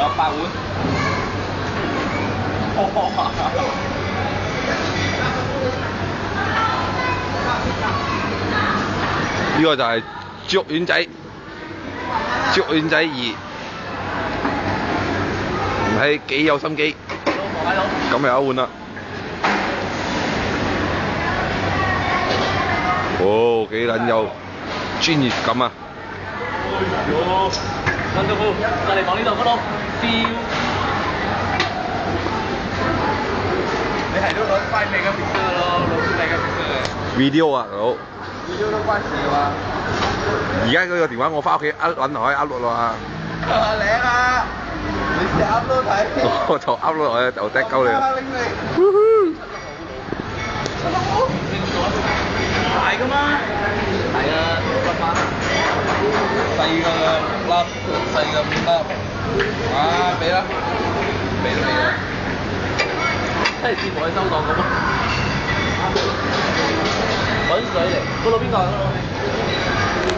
有8碗。呢個就係豬肉丸仔，豬肉丸仔2，唔係幾有心機，咁咪有一碗啦。哦，幾撚有專業感啊！溫到高，就嚟講呢度嗰度，燒。你係都攞快你嘅片色咯，攞出嚟嘅片色嘅。video 啊，佬。video 都關事嘅嘛。而家嗰個電話我翻屋企揾可以 upload 落啊。靚啊！你試下 upload 睇。我就 upload 落去就得鳩你啦。大㗎嘛？係啊，骨花。細嘅6粒，細嘅5粒。啊，俾啦，俾都俾啦。真係節目喺收檔咁啊！滾水嚟，嗰度邊個啊？